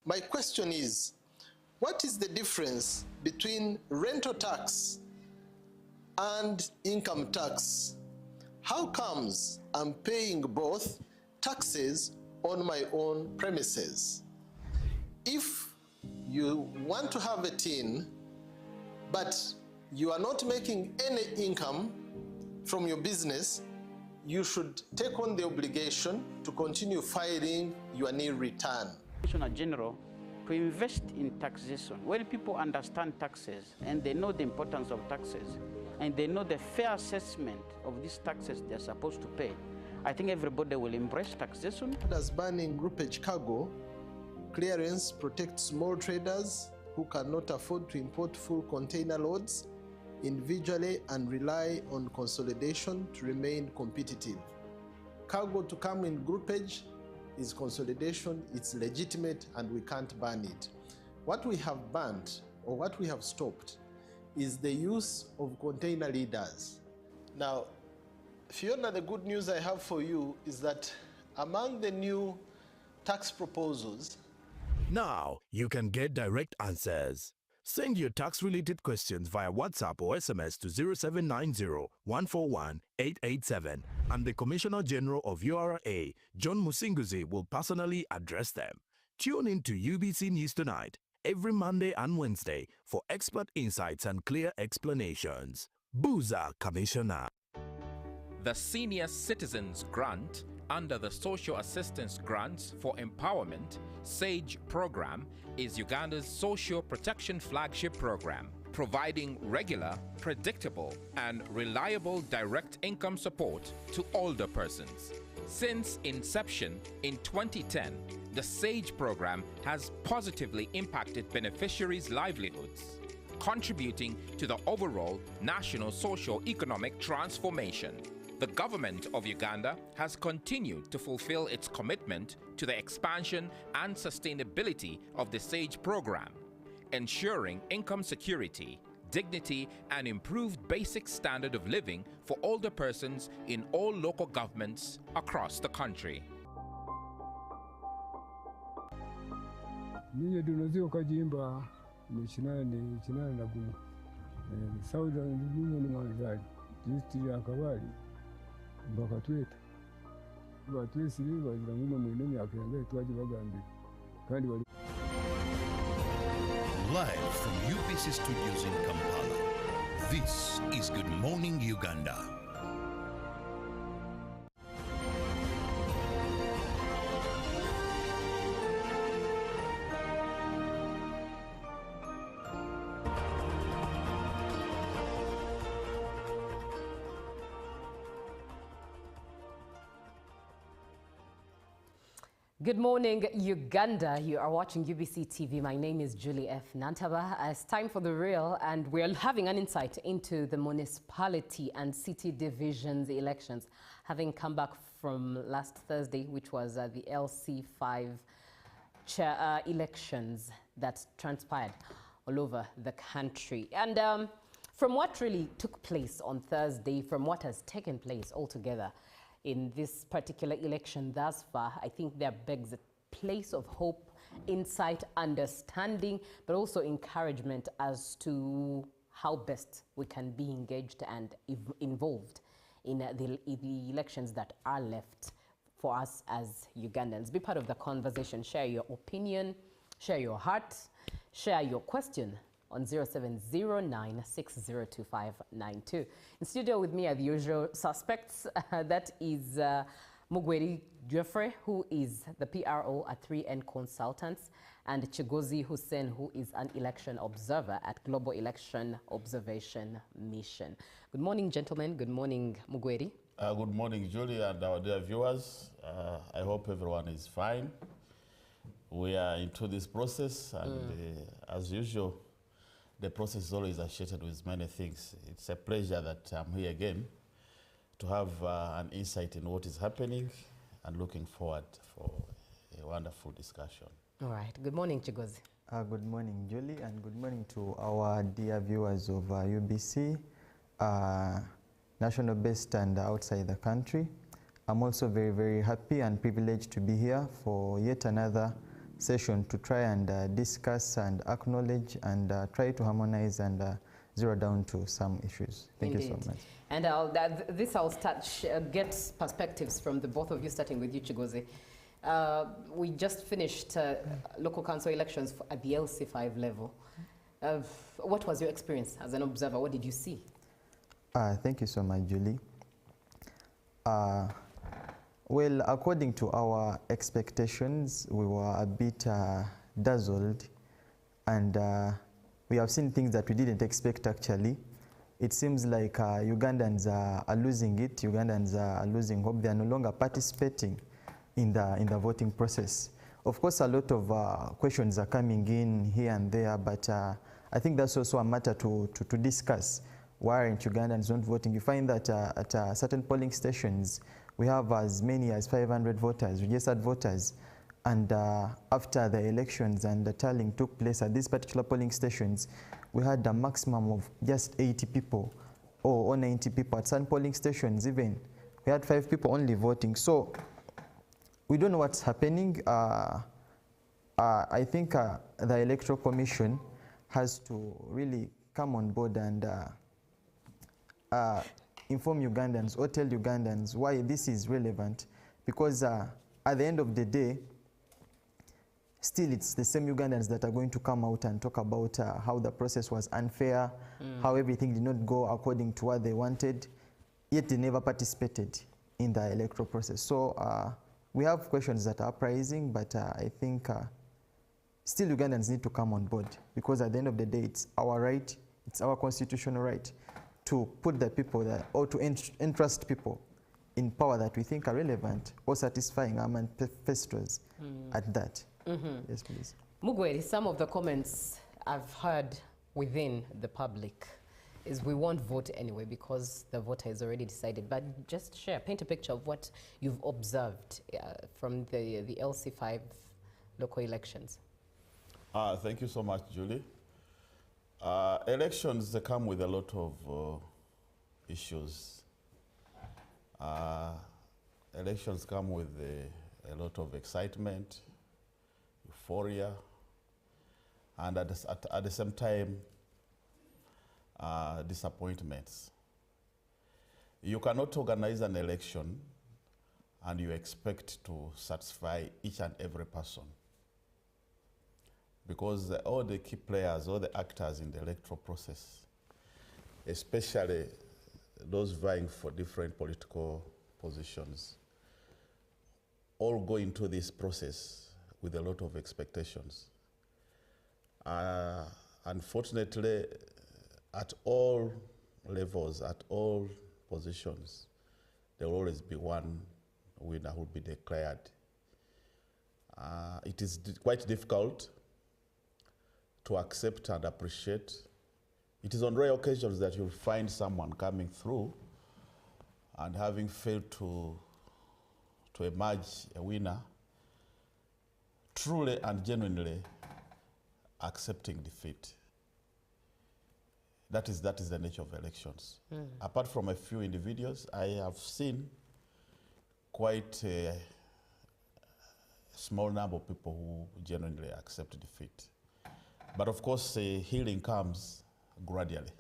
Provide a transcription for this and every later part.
My question is, what is the difference between rental tax and income tax? How comes I'm paying both taxes on my own premises? If you want to have a tin, but you are not making any income from your business, you should take on the obligation to continue filing your nil return. Commissioner General, to invest in taxation, when people understand taxes and they know the importance of taxes and they know the fair assessment of these taxes they're supposed to pay, I think everybody will embrace taxation. As banning groupage cargo, clearance protects small traders who cannot afford to import full container loads individually and rely on consolidation to remain competitive. Cargo to come in groupage is consolidation, it's legitimate, and we can't ban it. What we have banned, or what we have stopped, is the use of container leaders. Now, Fiona, the good news I have for you is that among the new tax proposals, now you can get direct answers. Send your tax-related questions via WhatsApp or SMS to 0790-141-887, and the Commissioner General of URA, John Musinguzi, will personally address them. Tune in to UBC News Tonight every Monday and Wednesday for expert insights and clear explanations. Booza Commissioner. The Senior Citizens Grant under the Social Assistance Grants for Empowerment SAGE program is Uganda's social protection flagship program, providing regular, predictable, and reliable direct income support to older persons. Since inception in 2010, the SAGE program has positively impacted beneficiaries' livelihoods, contributing to the overall national socio-economic transformation. The government of Uganda has continued to fulfill its commitment to the expansion and sustainability of the SAGE program, ensuring income security, dignity, and improved basic standard of living for older persons in all local governments across the country. bakatweta batwesiri bagira ngo mwene myaka yangaye twaje bagambi kandi bali. Live from UBC Studios in Kampala, this is Good Morning Uganda. Good morning, Uganda. You are watching UBC TV. My name is Julie F. Nantaba. It's time for The Real, and we're having an insight into the municipality and city divisions elections, having come back from last Thursday, which was the LC5 chair elections that transpired all over the country. And from what really took place on Thursday, from what has taken place altogether, in this particular election thus far, I think there begs a place of hope, insight, understanding, but also encouragement as to how best we can be engaged and involved in the elections that are left for us as Ugandans. Be part of the conversation. Share your opinion, share your heart, share your question on 0709602592. In studio with me are the usual suspects. That is Mugweri Geoffrey, who is the PRO at 3N Consultants, and Chigozi Hussein, who is an election observer at Global Election Observation Mission. Good morning, gentlemen. Good morning, Mugweri. Good morning, Julie, and our dear viewers. I hope everyone is fine. We are into this process, and as usual, the process is always associated with many things. It's a pleasure that I'm here again to have an insight in what is happening and looking forward for a wonderful discussion. All right. Good morning, Chigozi. Good morning, Julie, and good morning to our dear viewers of UBC, national based and outside the country. I'm also very, very happy and privileged to be here for yet another session to try and discuss and acknowledge and try to harmonize and zero down to some issues. Thank you so much. And I'll get perspectives from the both of you, starting with you, Chigozie. We just finished local council elections at the LC5 level. What was your experience as an observer? What did you see? Thank you so much, Julie. Well, according to our expectations, we were a bit dazzled, and we have seen things that we didn't expect actually. It seems like Ugandans are losing it. Ugandans are losing hope. They are no longer participating in the voting process. Of course, a lot of questions are coming in here and there, but I think that's also a matter to discuss. Why aren't Ugandans not voting? You find that at certain polling stations, we have as many as 500 voters, registered voters. And after the elections and the tallying took place at these particular polling stations, we had a maximum of just 80 people or 90 people. At some polling stations even, we had 5 people only voting. So we don't know what's happening. I think the Electoral Commission has to really come on board and inform Ugandans or tell Ugandans why this is relevant, because at the end of the day, still it's the same Ugandans that are going to come out and talk about how the process was unfair, how everything did not go according to what they wanted, yet they never participated in the electoral process. So we have questions that are uprising, but I think still Ugandans need to come on board, because at the end of the day, it's our right, it's our constitutional right to put the people there, or to entrust people in power that we think are relevant or satisfying our manifestos at that. Yes, please. Mugweri, some of the comments I've heard within the public is we won't vote anyway because the voter is already decided. But just share, paint a picture of what you've observed from the LC5 local elections. Thank you so much, Julie. Elections, they come with a lot of issues. Elections come with a lot of excitement, euphoria, and at the same time, disappointments. You cannot organize an election and you expect to satisfy each and every person, because all the key players, all the actors in the electoral process, especially those vying for different political positions, all go into this process with a lot of expectations. Unfortunately, at all levels, at all positions, there will always be one winner who will be declared. It is quite difficult to accept and appreciate. It is on rare occasions that you'll find someone coming through and having failed to emerge a winner, truly and genuinely accepting defeat. That is the nature of elections. Apart from a few individuals, I have seen quite a small number of people who genuinely accept defeat. But of course, healing comes gradually.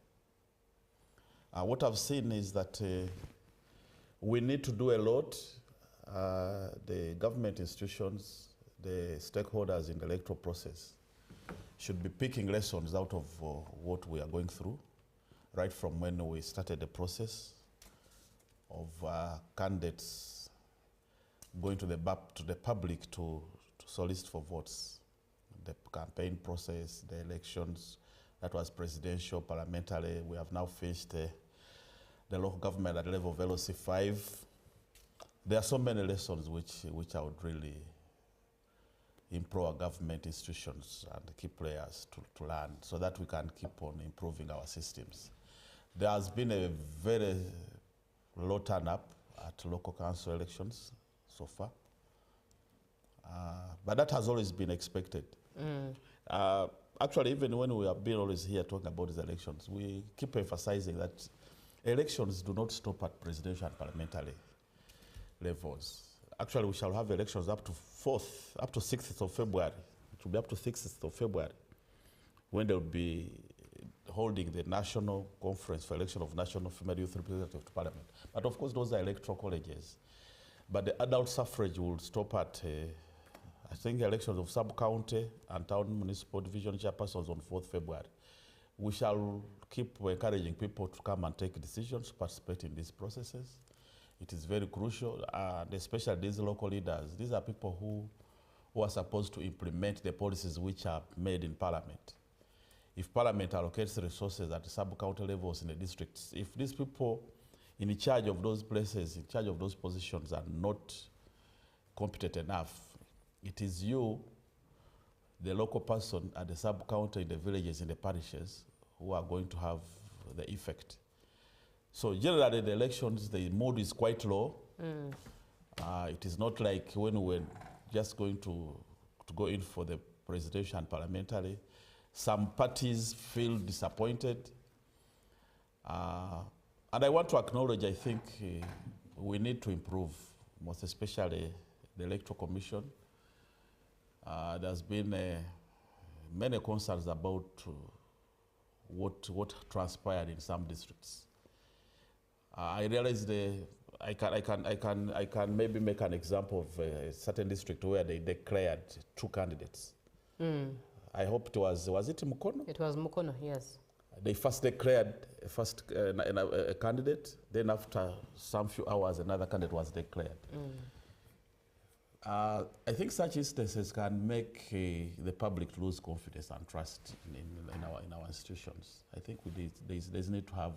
What I've seen is that we need to do a lot. The government institutions, the stakeholders in the electoral process should be picking lessons out of what we are going through, right from when we started the process of candidates going to the public to solicit for votes. The campaign process, the elections, that was presidential, parliamentary. We have now finished the local government at the level of LOC5. There are so many lessons which I would really implore our government institutions and key players to learn, so that we can keep on improving our systems. There has been a very low turn-up at local council elections so far, but that has always been expected. Actually, even when we have been always here talking about these elections, we keep emphasizing that elections do not stop at presidential and parliamentary levels. Actually, we shall have elections up to 6th of February it will be up to 6th of February, when they will be holding the national conference for election of national female youth representative to parliament. But of course, those are electoral colleges. But the adult suffrage will stop at, I think, elections of sub-county and town municipal division chairpersons on 4th February. We shall keep encouraging people to come and take decisions, participate in these processes. It is very crucial, and especially these local leaders. These are people who are supposed to implement the policies which are made in parliament. If parliament allocates resources at sub-county levels in the districts, if these people in charge of those places, in charge of those positions are not competent enough, it is you, the local person at the sub-county, in the villages, in the parishes, who are going to have the effect. So generally the elections, the mood is quite low. It is not like when we were just going to go in for the presidential and parliamentary. Some parties feel disappointed. And I want to acknowledge, I think we need to improve, most especially the Electoral Commission. There's been many concerns about what transpired in some districts. I realize I can maybe make an example of a certain district where they declared 2 candidates. I hope it was it Mukono? It was Mukono, yes. They first declared a candidate, then after some few hours another candidate was declared. I think such instances can make the public lose confidence and trust in our institutions. I think there's need to have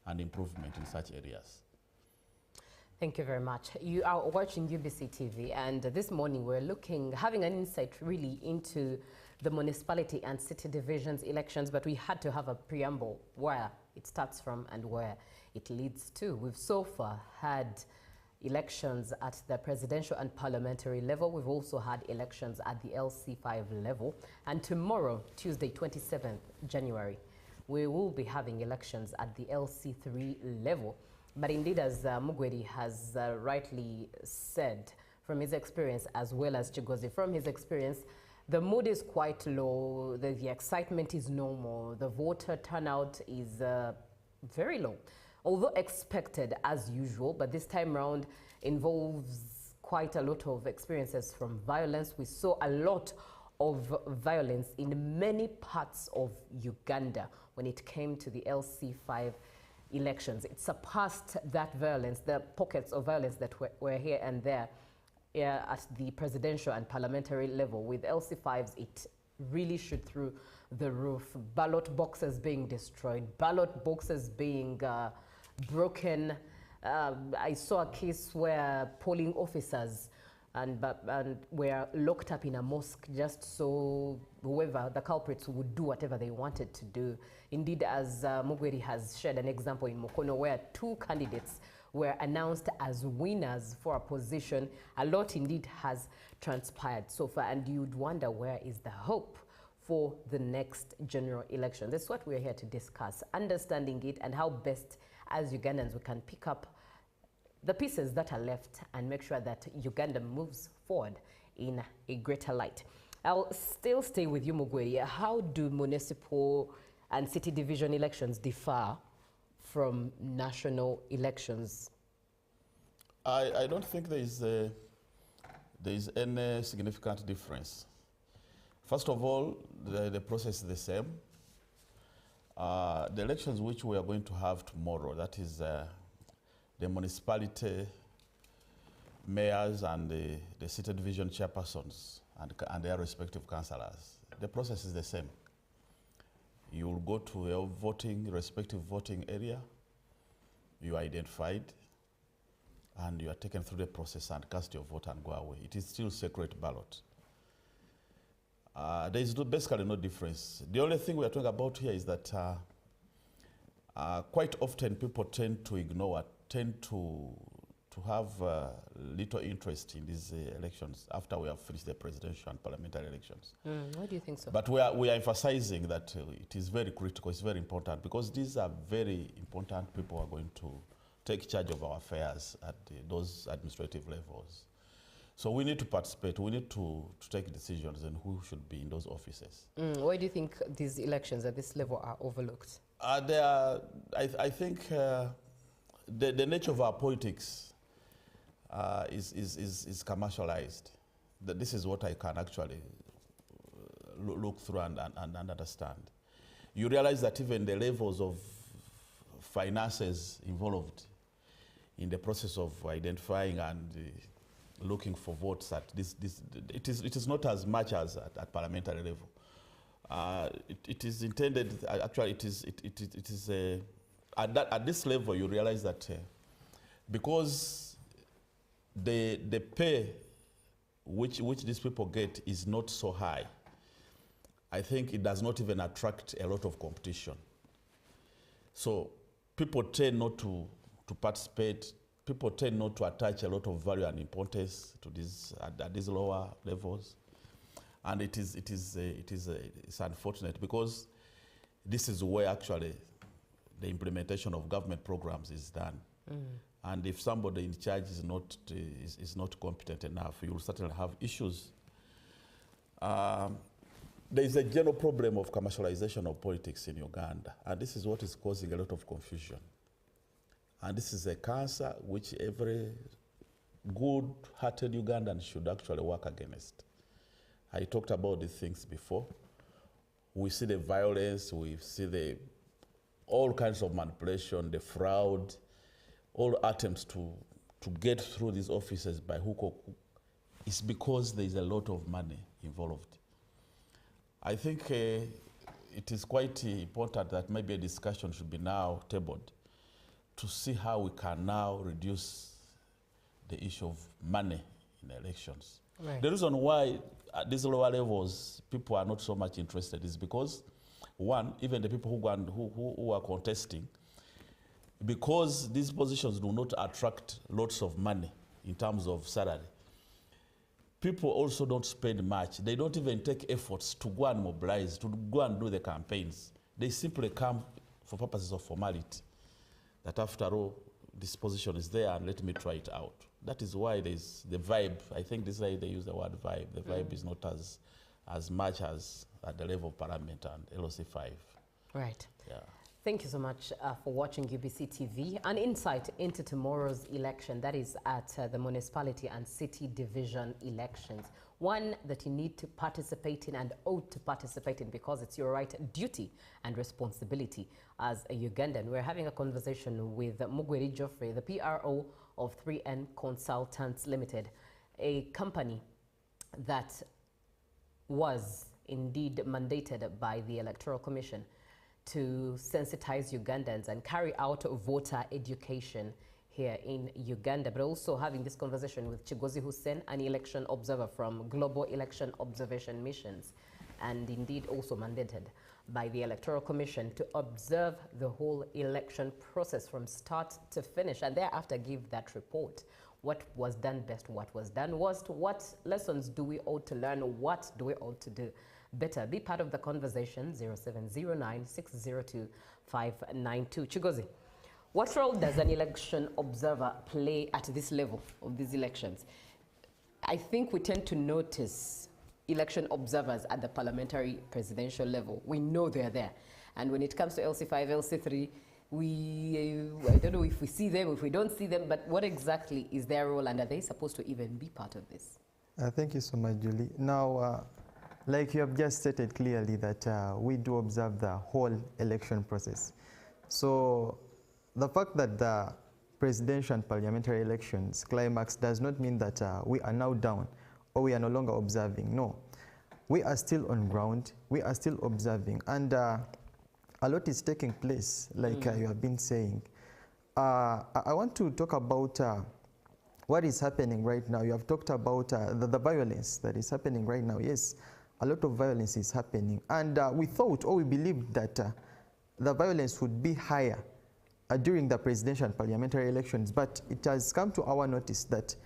an improvement in such areas. Thank you very much. You are watching UBC TV, and this morning we're having an insight really into the municipality and city divisions elections, but we had to have a preamble where it starts from and where it leads to. We've so far had elections at the presidential and parliamentary level. We've also had elections at the LC5 level. And tomorrow, Tuesday, 27th January, we will be having elections at the LC3 level. But indeed, as Mugweri has rightly said, from his experience, as well as Chigozi, from his experience, the mood is quite low, the excitement is normal, the voter turnout is very low. Although expected as usual, but this time round involves quite a lot of experiences from violence. We saw a lot of violence in many parts of Uganda when it came to the LC5 elections. It surpassed that violence, the pockets of violence that were here and there at the presidential and parliamentary level. With LC5s, it really shoot through the roof. Ballot boxes being destroyed, ballot boxes being broken. I saw a case where polling officers and were locked up in a mosque just so whoever, the culprits, would do whatever they wanted to do. Indeed, as Mugweri has shared an example in Mukono where 2 candidates were announced as winners for a position. A lot indeed has transpired so far, and you'd wonder where is the hope for the next general election. That's what we're here to discuss, understanding it and how best as Ugandans we can pick up the pieces that are left and make sure that Uganda moves forward in a greater light. I'll still stay with you, Mugweri. How do municipal and city division elections differ from national elections? I don't think there is any significant difference. First of all, the process is the same. The elections which we are going to have tomorrow, that is the municipality mayors and the city division chairpersons and their respective councillors, the process is the same. You will go to your respective voting area, you are identified, and you are taken through the process and cast your vote and go away. It is still secret ballot. There is basically no difference. The only thing we are talking about here is that quite often people tend to ignore, tend to have little interest in these elections after we have finished the presidential and parliamentary elections. Why do you think so? But we are emphasizing that it is very critical, it's very important, because these are very important people who are going to take charge of our affairs at those administrative levels. So we need to participate. We need to take decisions and who should be in those offices. Why do you think these elections at this level are overlooked? I think the nature of our politics is commercialized. This is what I can actually look through and understand. You realize that even the levels of finances involved in the process of identifying and looking for votes at it is not as much as at parliamentary level. It is intended, actually it is at this level you realize that because the pay which these people get is not so high, I think it does not even attract a lot of competition. So people tend not to participate. People tend not to attach a lot of value and importance to these at these lower levels, and it's unfortunate because this is where actually the implementation of government programs is done. And if somebody in charge is not competent enough, you will certainly have issues. There is a general problem of commercialization of politics in Uganda, and this is what is causing a lot of confusion. And this is a cancer which every good-hearted Ugandan should actually work against. I talked about these things before. We see the violence, we see all kinds of manipulation, the fraud, all attempts to get through these offices by hook or crook. It's because there is a lot of money involved. I think it is quite important that maybe a discussion should be now tabled to see how we can now reduce the issue of money in elections. Right. The reason why at these lower levels people are not so much interested is because, one, even the people who are contesting, because these positions do not attract lots of money in terms of salary, people also don't spend much. They don't even take efforts to go and mobilize, to go and do the campaigns. They simply come for purposes of formality. That after all, this position is there and let me try it out. That is why there's the vibe. I think this is why they use the word vibe. The vibe is not as much as at the level of Parliament and LOC5. Right. Yeah. Thank you so much for watching UBC TV. An insight into tomorrow's election, that is at the municipality and city division elections. One that you need to participate in and ought to participate in because it's your right, duty and responsibility as a Ugandan. We're having a conversation with Mugweri Geoffrey, the PRO of 3N Consultants Limited, a company that was indeed mandated by the Electoral Commission to sensitize Ugandans and carry out voter education here in Uganda, but also having this conversation with Chigozi Hussein, an election observer from Global Election Observation Missions, and indeed also mandated by the Electoral Commission to observe the whole election process from start to finish, and thereafter give that report. What was done best, what was done worst, what lessons do we ought to learn, what do we ought to do better? Be part of the conversation, 0709-602-592. Chigozi, what role does an election observer play at this level of these elections? I think we tend to notice election observers at the parliamentary presidential level. We know they're there. And when it comes to LC5, LC3, I don't know if we see them, if we don't see them, but what exactly is their role and are they supposed to even be part of this? Thank you so much, Julie. Now, like you have just stated clearly that we do observe the whole election process. So the fact that the presidential and parliamentary elections climax does not mean that we are now down or we are no longer observing. No, we are still on ground, we are still observing, and a lot is taking place, like you have been saying. I want to talk about what is happening right now. You have talked about the violence that is happening right now. Yes, a lot of violence is happening, and we thought or we believed that the violence would be higher during the presidential and parliamentary elections, but it has come to our notice that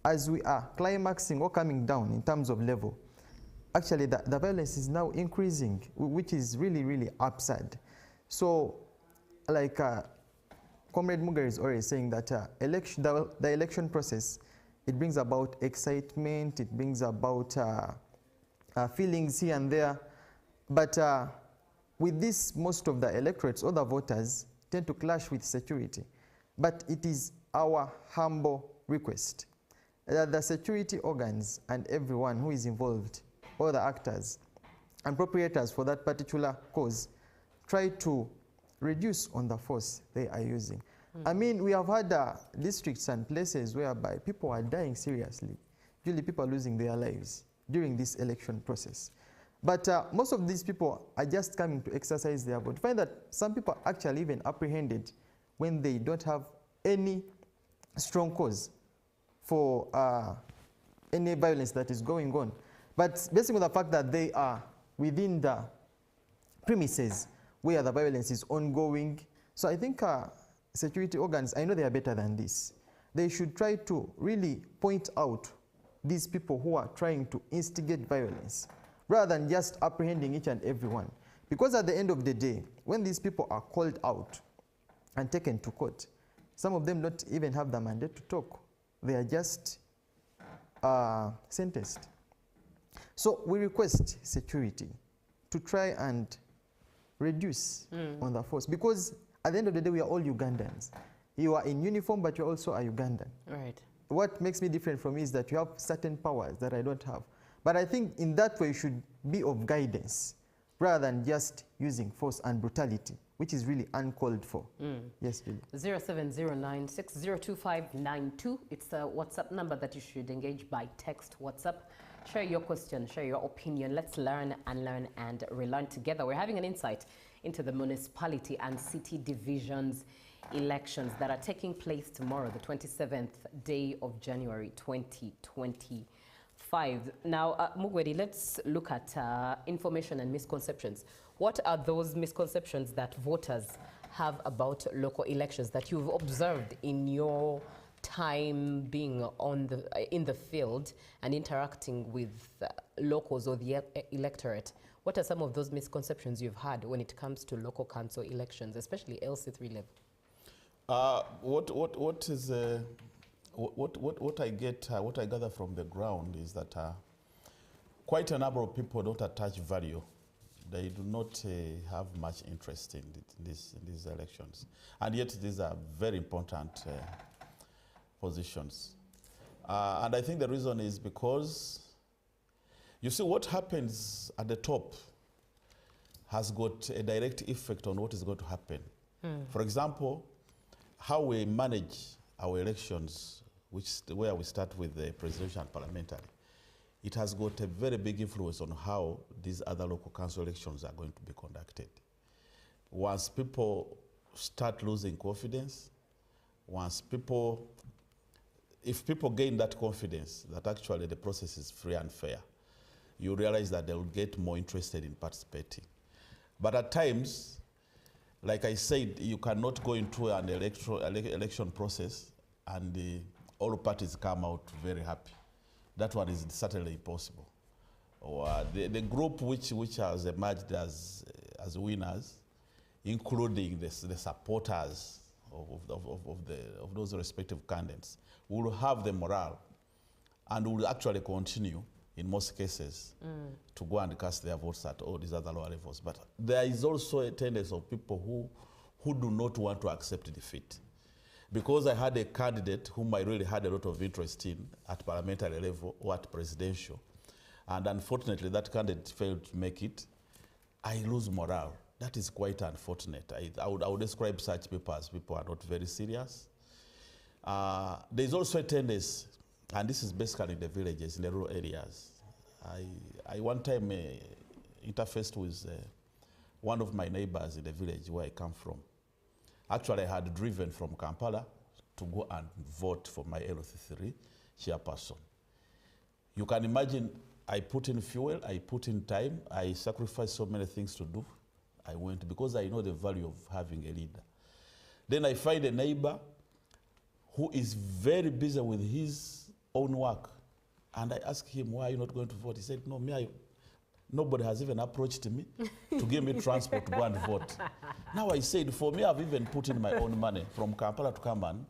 as we are climaxing or coming down in terms of level, actually the violence is now increasing, which is really, really absurd. So, like Comrade Mugar is already saying that the election process it brings about excitement, it brings about feelings here and there. But with this, most of the electorates, all the voters, tend to clash with security. But it is our humble request that the security organs and everyone who is involved, all the actors and proprietors for that particular cause, try to reduce on the force they are using. I mean, we have had districts and places whereby people are dying seriously. Usually people are losing their lives during this election process. But most of these people are just coming to exercise their vote. Find that some people are actually even apprehended when they don't have any strong cause for any violence that is going on. But basically the fact that they are within the premises where the violence is ongoing. So I think security organs, I know they are better than this. They should try to really point out these people who are trying to instigate violence, rather than just apprehending each and every one. Because at the end of the day, when these people are called out and taken to court, some of them don't even have the mandate to talk. They are just sentenced. So we request security to try and reduce on the force, because at the end of the day, we are all Ugandans. You are in uniform, but you're also a Ugandan. Right. What makes me different from you is that you have certain powers that I don't have. But I think in that way, you should be of guidance rather than just using force and brutality, which is really uncalled for. Yes, Julie. 0709602592. It's the WhatsApp number that you should engage by text WhatsApp. Share your question, share your opinion. Let's learn and relearn together. We're having an insight into the municipality and city divisions elections that are taking place tomorrow, the 27th day of January 2025. Now, Mugwedi, let's look at information and misconceptions. What are those misconceptions that voters have about local elections that you've observed in your time being in the field and interacting with locals or the electorate? What are some of those misconceptions you've had when it comes to local council elections, especially LC3 level? What I gather from the ground is that quite a number of people don't attach value. They do not have much interest in these elections, and yet these are very important positions. And I think the reason is because, you see, what happens at the top has got a direct effect on what is going to happen. For example, how we manage our elections, where we start with the presidential and parliamentary, it has got a very big influence on how these other local council elections are going to be conducted. Once people start losing confidence, if people gain that confidence that actually the process is free and fair, you realize that they will get more interested in participating. But at times, like I said, you cannot go into an election process and all parties come out very happy. That one is certainly impossible. Or the group which has emerged as winners, including the supporters of those respective candidates, will have the morale and will actually continue, in most cases, to go and cast their votes at all these other lower levels. But there is also a tendency of people who do not want to accept defeat. Because I had a candidate whom I really had a lot of interest in at parliamentary level or at presidential, and unfortunately that candidate failed to make it, I lose morale. That is quite unfortunate. I would describe such people as people are not very serious. There's also a tendency, and this is basically in the villages, in the rural areas. I one time interfaced with one of my neighbors in the village where I come from. Actually, I had driven from Kampala to go and vote for my LC3 chairperson. You can imagine, I put in fuel, I put in time, I sacrificed so many things to do. I went because I know the value of having a leader. Then I find a neighbor who is very busy with his own work. And I asked him, why are you not going to vote? He said, no, nobody has even approached me to give me transport to go and vote. Now I said, for me, I've even put in my own money from Kampala to come and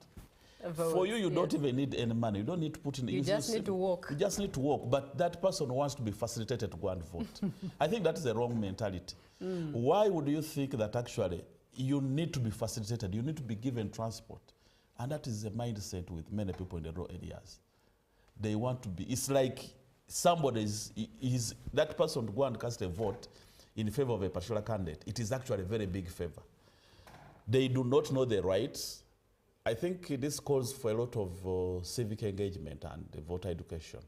Votes, For you, you don't even need any money. You don't need to put in. You just need to walk. You just need to walk. But that person wants to be facilitated to go and vote. I think that is a wrong mentality. Why would you think that actually you need to be facilitated? You need to be given transport. And that is a mindset with many people in the rural areas. They want to be, it's like somebody is that person to go and cast a vote in favor of a particular candidate. It is actually a very big favor. They do not know their rights. I think this calls for a lot of civic engagement and voter education.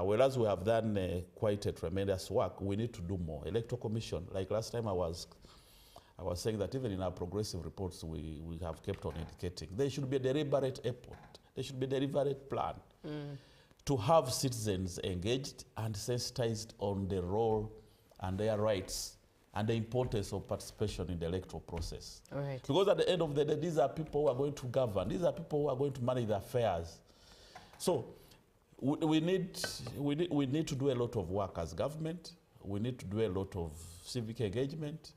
Whereas we have done quite a tremendous work, we need to do more. Electoral Commission, like last time I was saying that even in our progressive reports, we have kept on indicating there should be a deliberate effort. There should be a deliberate plan to have citizens engaged and sensitized on the role and their rights and the importance of participation in the electoral process. Right. Because at the end of the day, these are people who are going to govern. These are people who are going to manage the affairs. So we need to do a lot of work as government. We need to do a lot of civic engagement.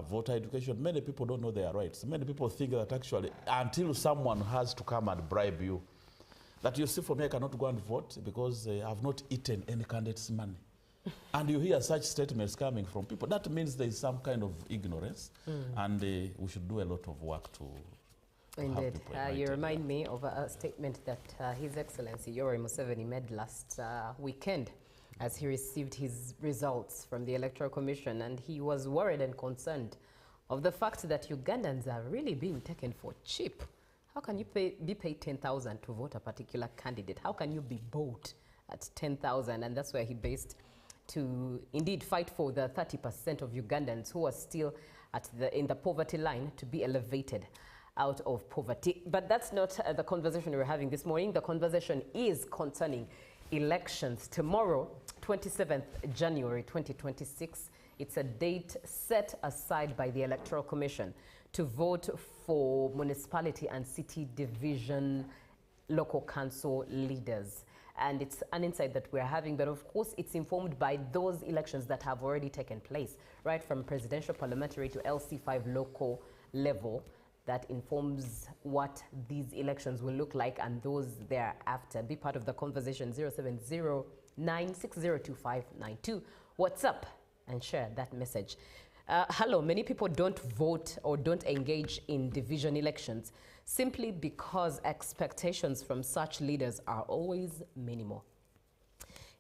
Voter education. Many people don't know their rights. Many people think that actually until someone has to come and bribe you, that you see for me I cannot go and vote because I have not eaten any candidate's money. And you hear such statements coming from people. That means there is some kind of ignorance and we should do a lot of work to Indeed. You remind me of a statement that His Excellency Yoweri Museveni made last weekend as he received his results from the Electoral Commission, and he was worried and concerned of the fact that Ugandans are really being taken for cheap. How can you be paid 10,000 to vote a particular candidate? How can you be bought at 10,000? And that's where he based to indeed fight for the 30% of Ugandans who are still in the poverty line to be elevated out of poverty. But that's not the conversation we're having this morning. The conversation is concerning elections. Tomorrow, 27th January 2026, it's a date set aside by the Electoral Commission to vote for municipality and city division local council leaders. And it's an insight that we're having, but of course it's informed by those elections that have already taken place, right from presidential, parliamentary to LC5 local level. That informs what these elections will look like and those thereafter. Be part of the conversation. 0709602592. WhatsApp and share that message. Hello, many people don't vote or don't engage in division elections simply because expectations from such leaders are always minimal.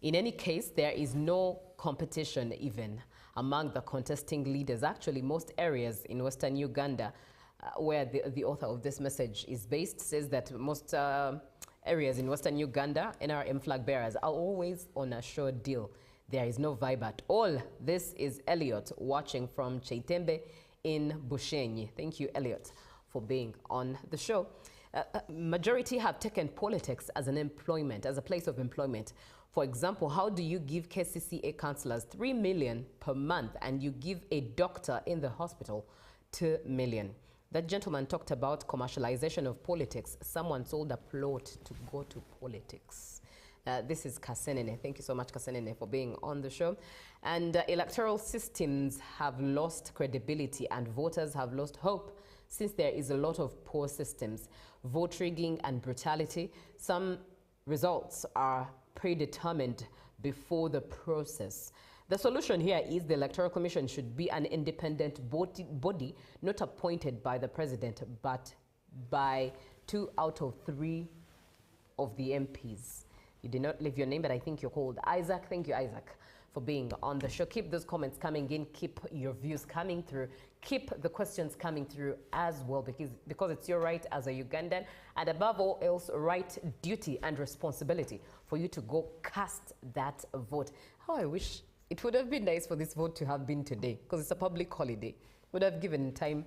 In any case, there is no competition even among the contesting leaders. Actually, most areas in Western Uganda where the author of this message is based says that most areas in Western Uganda, NRM flag bearers are always on a sure deal. There is no vibe at all. This is Elliot watching from Chaitembe in Bushenyi. Thank you, Elliot, for being on the show. Majority have taken politics as an employment, as a place of employment. For example, how do you give KCCA councillors 3 million per month and you give a doctor in the hospital 2 million? That gentleman talked about commercialization of politics. Someone sold a plot to go to politics. This is Kasenene. Thank you so much, Kasenene, for being on the show. And electoral systems have lost credibility and voters have lost hope since there is a lot of poor systems, vote rigging and brutality. Some results are predetermined before the process. The solution here is the Electoral Commission should be an independent body, not appointed by the president, but by 2 out of 3 of the MPs. You did not leave your name, but I think you're called Isaac. Thank you, Isaac, for being on the show. Keep those comments coming in. Keep your views coming through. Keep the questions coming through as well, because it's your right as a Ugandan, and above all else, right, duty, and responsibility for you to go cast that vote. How I wish it would have been nice for this vote to have been today, because it's a public holiday. Would have given time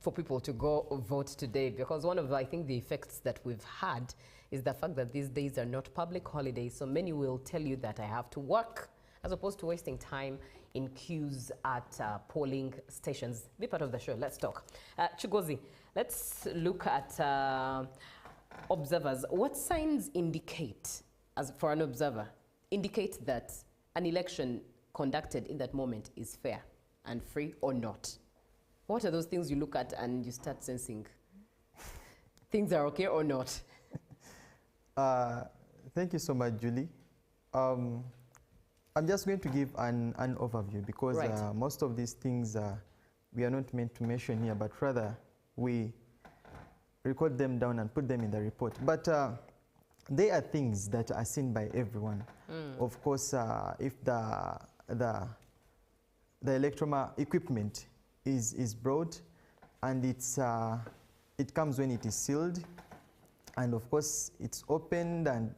for people to go vote today, because one of, I think, the effects that we've had is the fact that these days are not public holidays. So many will tell you that I have to work, as opposed to wasting time in queues at polling stations. Be part of the show. Let's talk. Chigozi, let's look at observers. What signs indicate, as for an observer, indicate that an election conducted in that moment is fair and free or not? What are those things you look at and you start sensing things are okay or not? Thank you so much, Julie. I'm just going to give an overview because right. Most of these things we are not meant to mention here, but rather we record them down and put them in the report. But they are things that are seen by everyone. Of course, if the electromer equipment is brought and it comes when it is sealed, and of course it's opened and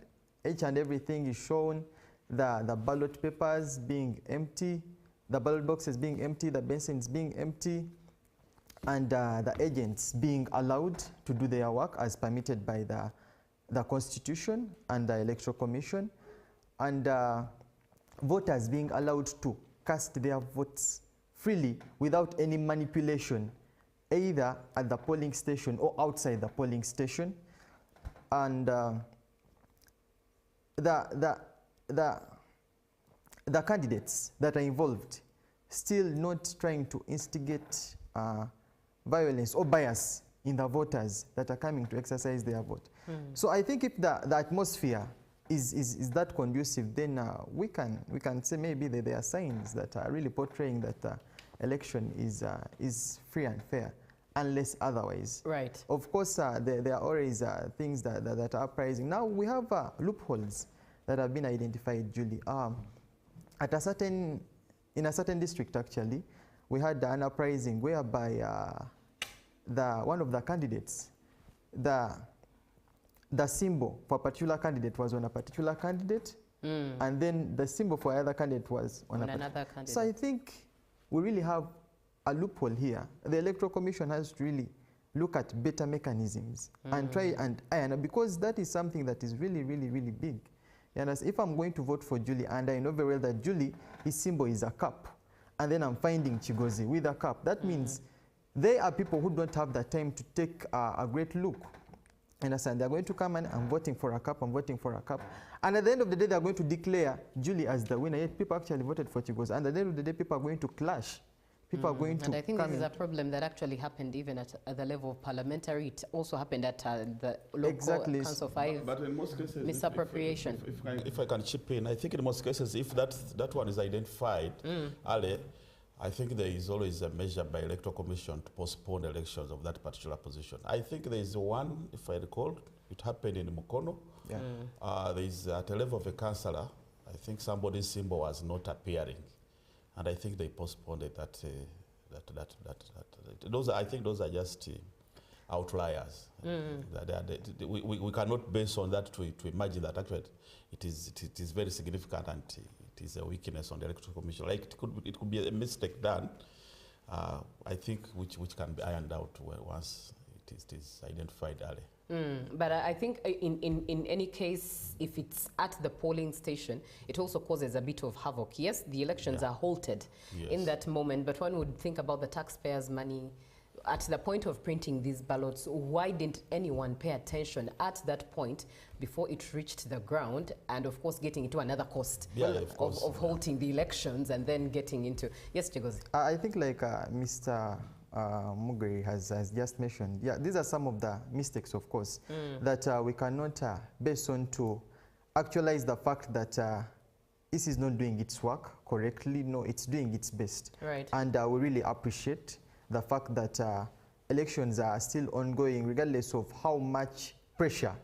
each and everything is shown, the ballot papers being empty, the ballot boxes being empty, the basins being empty, and the agents being allowed to do their work as permitted by the Constitution and the Electoral Commission, and voters being allowed to cast their votes freely without any manipulation, either at the polling station or outside the polling station. And the candidates that are involved still not trying to instigate violence or bias in the voters that are coming to exercise their vote. So I think if the atmosphere is that conducive, then we can say maybe that there are signs that are really portraying that the election is free and fair, unless otherwise. Right. Of course, there are always things that are uprising. Now we have loopholes that have been identified, Julie. In a certain district, actually, we had an uprising whereby one of the candidates, the symbol for a particular candidate was on a particular candidate, and then the symbol for another candidate was on another candidate. So I think we really have a loophole here. The Electoral Commission has to really look at better mechanisms and try and iron, because that is something that is really, really, really big. And as if I'm going to vote for Julie and I know very well that Julie, his symbol is a cup, and then I'm finding Chigozi with a cup, that means they are people who don't have the time to take a great look. And they're going to come and I'm voting for a cup, I'm voting for a cup. And at the end of the day, they're going to declare Julie as the winner. Yet people actually voted for Chigozi. And at the end of the day, people are going to clash. People are going to. And I think this is a problem that actually happened even at the level of parliamentary. It also happened at the local Council 5 but in most cases, misappropriation. If I can chip in, I think in most cases, if that one is identified early, I think there is always a measure by Electoral Commission to postpone elections of that particular position. I think there is one, if I recall, it happened in Mukono. Yeah. There is at the level of a councillor, I think somebody's symbol was not appearing, and I think they postponed it. I think those are just outliers. We cannot base on that to imagine that actually it is very significant and it is a weakness on the Electoral Commission. Like it could be a mistake done, I think, which can be ironed out once it is identified early. But I think in any case, if it's at the polling station, it also causes a bit of havoc. Yes, the elections are halted in that moment, but one would think about the taxpayers' money. At the point of printing these ballots, why didn't anyone pay attention at that point before it reached the ground, and of course getting into another cost of halting the elections and then getting into... Yes, Chigozi. I think like Mr. Mugri has just mentioned, these are some of the mistakes, of course, that we cannot base on to actualize the fact that this is not doing its work correctly. No, it's doing its best. Right. And we really appreciate the fact that elections are still ongoing, regardless of how much pressure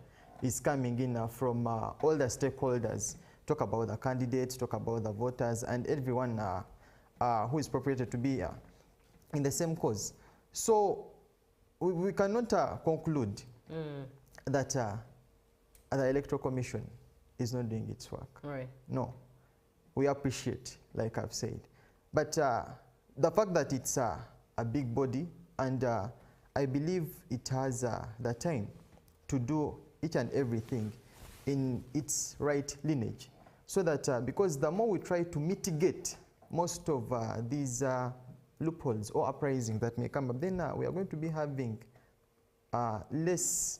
is coming in from all the stakeholders. Talk about the candidates, talk about the voters, and everyone who is appropriated to be in the same cause. So we cannot conclude that the Electoral Commission is not doing its work. Right. No. We appreciate, like I've said. But the fact that it's a big body, and I believe it has the time to do each and everything in its right lineage, so that because the more we try to mitigate most of these loopholes or uprising that may come up, then we are going to be having less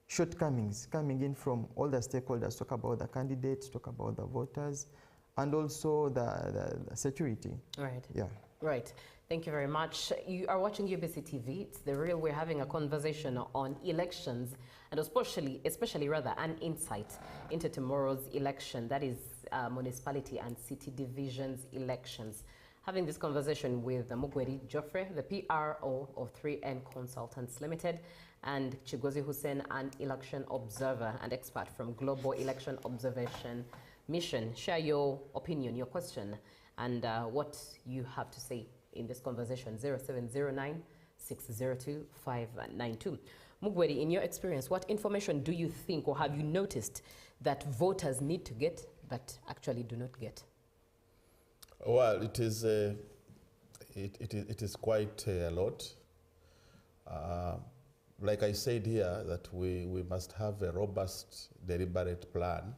shortcomings coming in from all the stakeholders. Talk about the candidates, talk about the voters, and also the security. Right. Yeah. Right. Thank you very much. You are watching UBC TV. It's The Real. We're having a conversation on elections and especially rather an insight into tomorrow's election. That is municipality and city divisions elections. Having this conversation with Mugweri Geoffrey, the PRO of 3N Consultants Limited, and Chigozi Hussein, an election observer and expert from Global Election Observation Mission. Share your opinion, your question, and what you have to say in this conversation. 0709-602-592. Mugweri, in your experience, what information do you think or have you noticed that voters need to get but actually do not get? Well, it is quite a lot. Like I said here, that we must have a robust, deliberate plan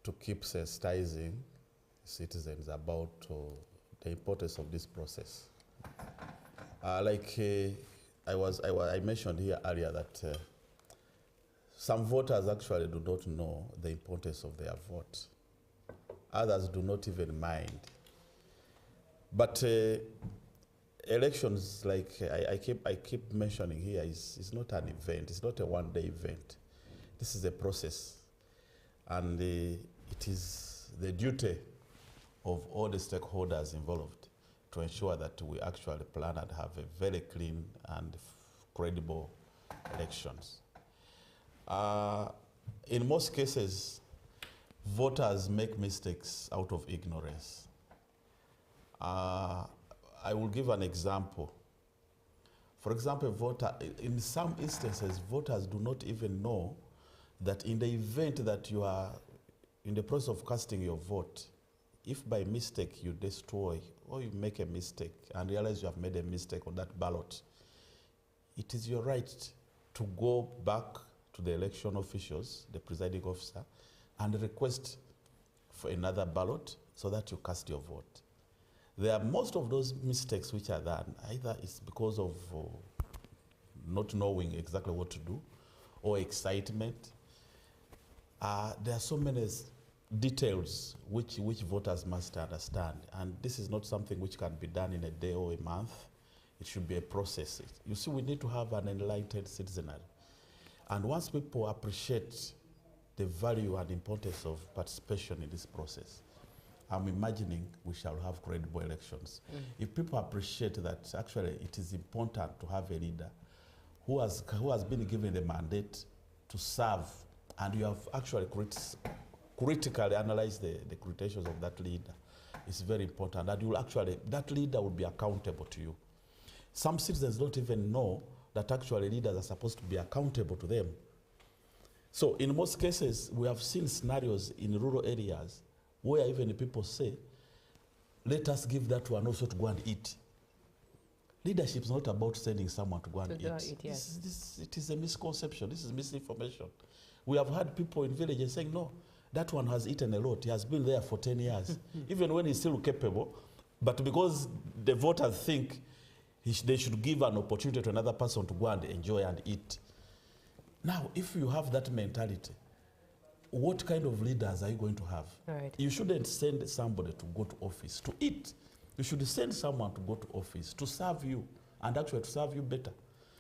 to keep sensitizing citizens about the importance of this process. I mentioned here earlier that some voters actually do not know the importance of their vote. Others do not even mind. But elections, like I keep mentioning here, is not an event. It's not a one-day event. This is a process. And it is the duty of all the stakeholders involved to ensure that we actually plan and have a very clean and credible elections. In most cases, voters make mistakes out of ignorance. I will give an example. For example, in some instances, voters do not even know that in the event that you are in the process of casting your vote, if by mistake you destroy or you make a mistake and realize you have made a mistake on that ballot, it is your right to go back to the election officials, the presiding officer, and request for another ballot so that you cast your vote. There are most of those mistakes which are done, either it's because of not knowing exactly what to do or excitement. There are so many details which voters must understand, and this is not something which can be done in a day or a month. It should be a process. You see, we need to have an enlightened citizenry. And once people appreciate the value and importance of participation in this process, I'm imagining we shall have credible elections. If people appreciate that actually it is important to have a leader who has been given the mandate to serve, and you have actually critically analyzed the credentials of that leader, it's very important. That that leader will be accountable to you. Some citizens don't even know that actually leaders are supposed to be accountable to them. So in most cases, we have seen scenarios in rural areas where even people say, let us give that one also to go and eat. Leadership is not about sending someone to go and eat. It is a misconception. This is misinformation. We have had people in villages saying, no, that one has eaten a lot. He has been there for 10 years, even when he's still capable. But because the voters think they should give an opportunity to another person to go and enjoy and eat. Now, if you have that mentality, what kind of leaders are you going to have? Right. You shouldn't send somebody to go to office to eat. You should send someone to go to office to serve you, and actually to serve you better.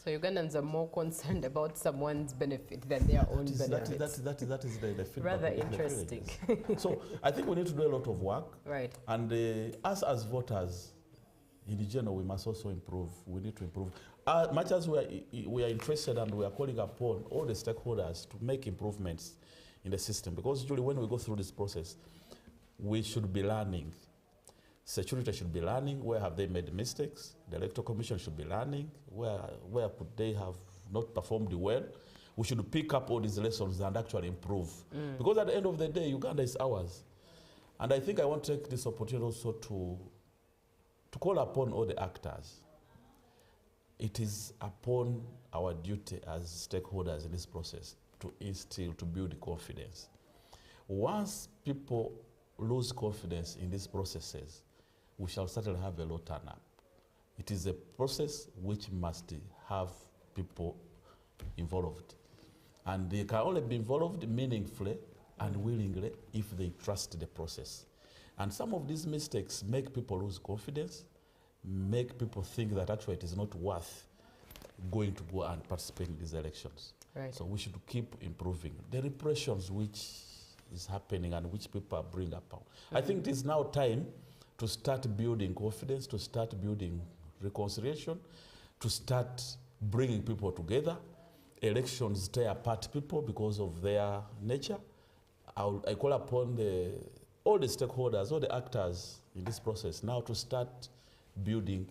So Ugandans are more concerned about someone's benefit than their own benefits. That is the feedback. Rather interesting. So I think we need to do a lot of work. Right. And us as voters, in general, we must also improve. We need to improve. Much as we are interested and we are calling upon all the stakeholders to make improvements in the system, because usually when we go through this process, we should be learning. Security should be learning where have they made mistakes. The Electoral Commission should be learning where could they have not performed well. We should pick up all these lessons and actually improve. Because at the end of the day, Uganda is ours. And I think I want to take this opportunity also to call upon all the actors. It is upon our duty as stakeholders in this process to instill, to build confidence. Once people lose confidence in these processes, we shall certainly have a low turn-up. It is a process which must have people involved. And they can only be involved meaningfully and willingly if they trust the process. And some of these mistakes make people lose confidence, make people think that actually it is not worth going to go and participate in these elections. Right. So we should keep improving. The repressions which is happening and which people are bringing up. I think it is now time to start building confidence, to start building reconciliation, to start bringing people together. Elections tear apart people because of their nature. I call upon all the stakeholders, all the actors in this process now to start building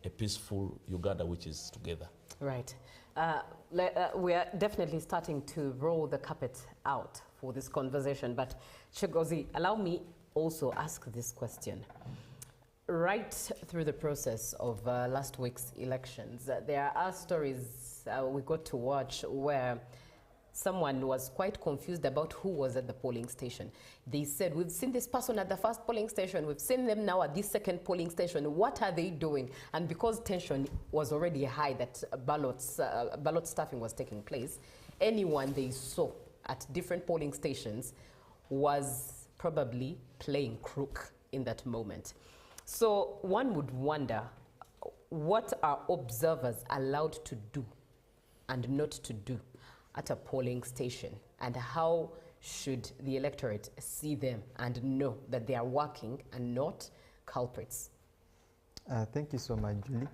a peaceful Uganda which is together. Right. We are definitely starting to roll the carpet out for this conversation, but Chigozie, allow me also ask this question. Right through the process of last week's elections, there are stories we got to watch where someone was quite confused about who was at the polling station. They said, we've seen this person at the first polling station, we've seen them now at this second polling station, what are they doing? And because tension was already high that ballot stuffing was taking place, anyone they saw at different polling stations was probably playing crook in that moment. So one would wonder, what are observers allowed to do and not to do at a polling station, and how should the electorate see them and know that they are working and not culprits? Thank you so much, Julie.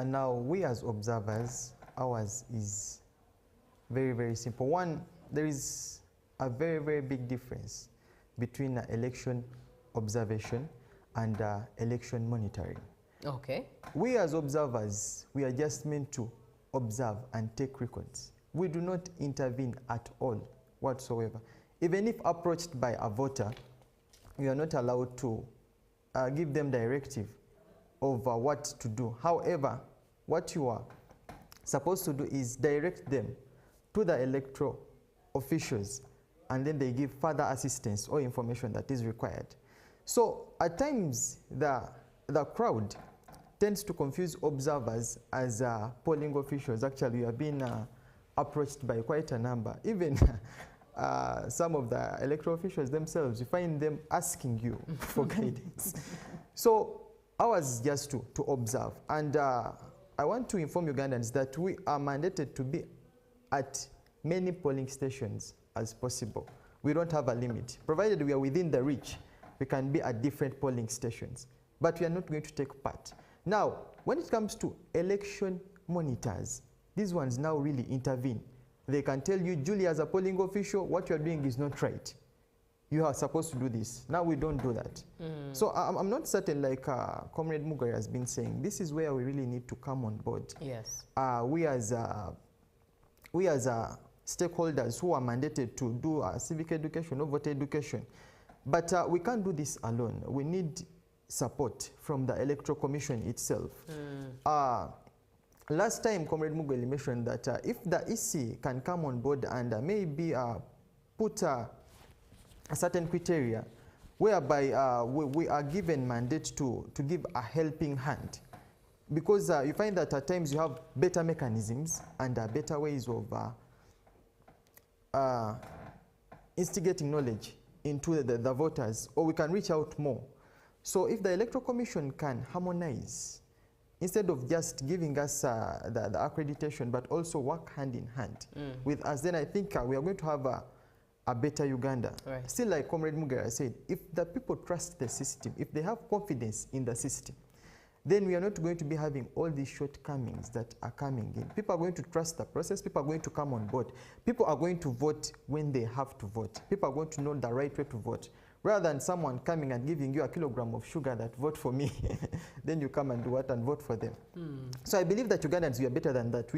Now, we as observers, ours is very, very simple. One, there is a very, very big difference between election observation and election monitoring. Okay. We as observers, we are just meant to observe and take records. We do not intervene at all whatsoever. Even if approached by a voter, we are not allowed to give them directive over what to do. However, what you are supposed to do is direct them to the electoral officials, and then they give further assistance or information that is required. So at times, the crowd tends to confuse observers as polling officials. Actually, we have been approached by quite a number. Even some of the electoral officials themselves, you find them asking you for guidance. So ours is just to observe. And I want to inform Ugandans that we are mandated to be at many polling stations as possible. We don't have a limit. Provided we are within the reach, we can be at different polling stations. But we are not going to take part. Now, when it comes to election monitors, these ones now really intervene. They can tell you, Julie, as a polling official, what you're doing is not right. You are supposed to do this. Now we don't do that. So I'm not certain, like Comrade Mugai has been saying, this is where we really need to come on board. Yes. We as stakeholders who are mandated to do civic education or voter education. But we can't do this alone. We need support from the Electoral Commission itself. Last time, Comrade Mugweli mentioned that if the EC can come on board and maybe put a certain criteria whereby we are given mandate to give a helping hand. Because you find that at times you have better mechanisms and better ways of instigating knowledge into the voters, or we can reach out more. So if the Electoral Commission can harmonize, instead of just giving us the accreditation, but also work hand in hand with us, then I think we are going to have a better Uganda. Right. Still, like Comrade Mugera said, if the people trust the system, if they have confidence in the system, then we are not going to be having all these shortcomings that are coming in. People are going to trust the process. People are going to come on board. People are going to vote when they have to vote. People are going to know the right way to vote. Rather than someone coming and giving you a kilogram of sugar that vote for me, then you come and do what and vote for them. So I believe that Ugandans, we are better than that.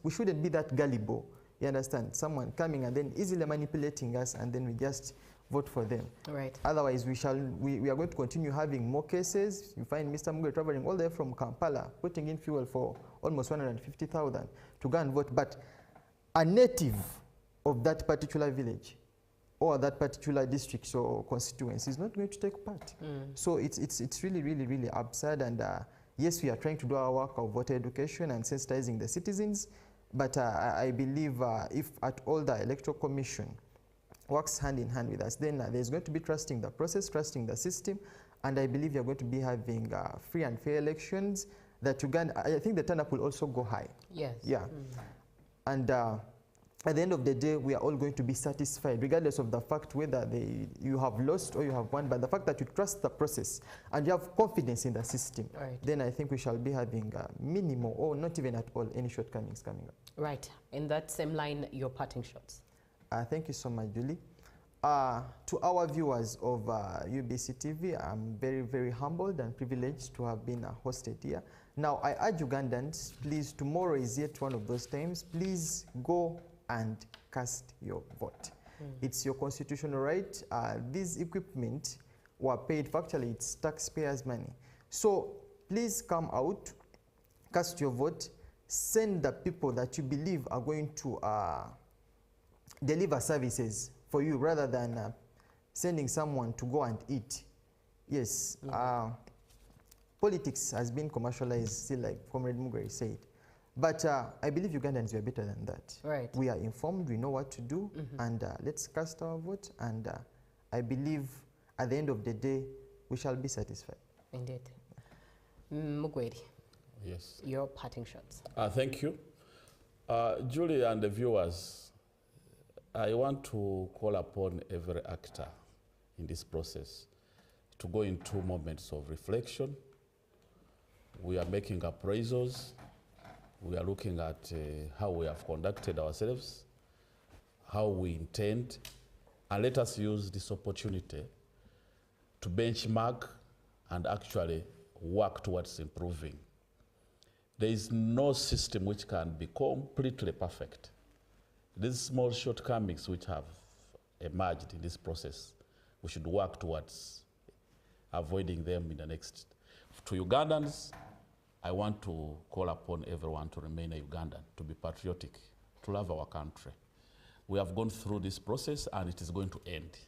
We shouldn't be that gullible. You understand? Someone coming and then easily manipulating us, and then we just vote for them. Right. Otherwise, we are going to continue having more cases. You find Mr. Mugabe traveling all the way from Kampala, putting in fuel for almost 150,000 to go and vote. But a native of that particular village or that particular district or constituency is not going to take part. So it's really, really, really absurd. And yes, we are trying to do our work of voter education and sensitizing the citizens. But I believe if at all the Electoral Commission works hand in hand with us, then there's going to be trusting the process, trusting the system, and I believe you're going to be having free and fair elections. That Uganda, I think the turnout will also go high. Yes. Yeah. And at the end of the day, we are all going to be satisfied, regardless of the fact whether you have lost or you have won. But the fact that you trust the process and you have confidence in the system, then I think we shall be having minimal or not even at all any shortcomings coming up. Right. In that same line, your parting shots. Thank you so much, Julie. To our viewers of UBC TV, I'm very, very humbled and privileged to have been hosted here. Now, I urge Ugandans, please, tomorrow is yet one of those times. Please go and cast your vote. It's your constitutional right. These equipment were paid for, actually, it's taxpayers' money. So please come out, cast your vote, send the people that you believe are going to deliver services for you rather than sending someone to go and eat. Yes, politics has been commercialized, still like Comrade Mugari said. But I believe Ugandans are better than that. Right. We are informed, we know what to do, and let's cast our vote. And I believe at the end of the day, we shall be satisfied. Indeed. Mugweri. Yes. Your parting shots. Thank you. Julie and the viewers, I want to call upon every actor in this process to go into moments of reflection. We are making appraisals. We are looking at how we have conducted ourselves, how we intend, and let us use this opportunity to benchmark and actually work towards improving. There is no system which can be completely perfect. These small shortcomings which have emerged in this process, we should work towards avoiding them in the next. To Ugandans, I want to call upon everyone to remain a Ugandan, to be patriotic, to love our country. We have gone through this process and it is going to end.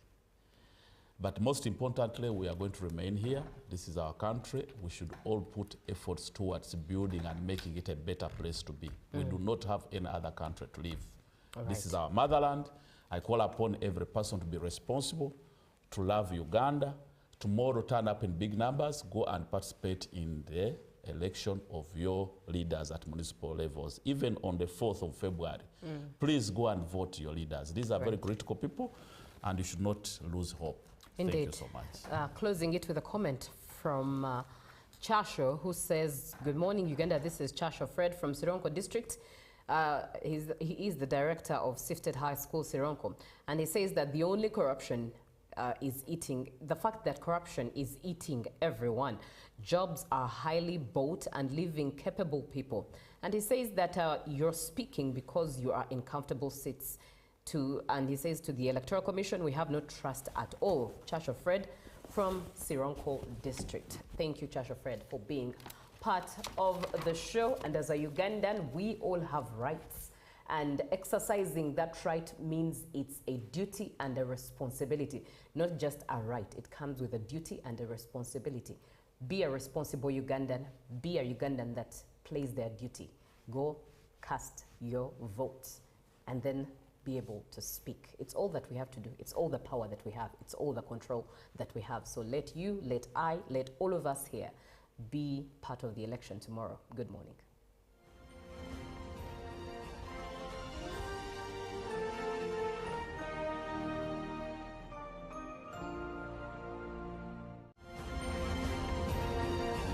But most importantly, we are going to remain here. This is our country. We should all put efforts towards building and making it a better place to be. We do not have any other country to live. This is our motherland. I call upon every person to be responsible, to love Uganda. Tomorrow, turn up in big numbers, go and participate in the election of your leaders at municipal levels, even on the 4th of February. Please go and vote your leaders. These are very critical people, and you should not lose hope. Indeed. Thank you so much. Closing it with a comment from Chasho, who says, good morning, Uganda. This is Chasho Fred from Sironko District. He is the director of Sifted High School, Sironko. And he says that the only corruption is eating, the fact that corruption is eating everyone. Jobs are highly bought and leaving capable people. And he says that you're speaking because you are in comfortable seats. And he says to the Electoral Commission, we have no trust at all. Chasho Fred from Sironko District. Thank you, Chasho Fred, for being part of the show. And as a Ugandan, we all have rights. And exercising that right means it's a duty and a responsibility, not just a right. It comes with a duty and a responsibility. Be a responsible Ugandan. Be a Ugandan that plays their duty. Go cast your votes and then be able to speak. It's all that we have to do. It's all the power that we have. It's all the control that we have. So let you, let I, let all of us here be part of the election tomorrow. Good morning.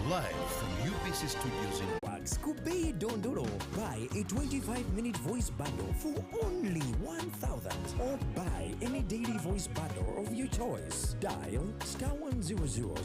Live from UBC Studios in Scooby Dondoro. Buy a 25-minute voice bundle for only 1,000, or buy any daily voice bundle of your choice. Dial *100 *2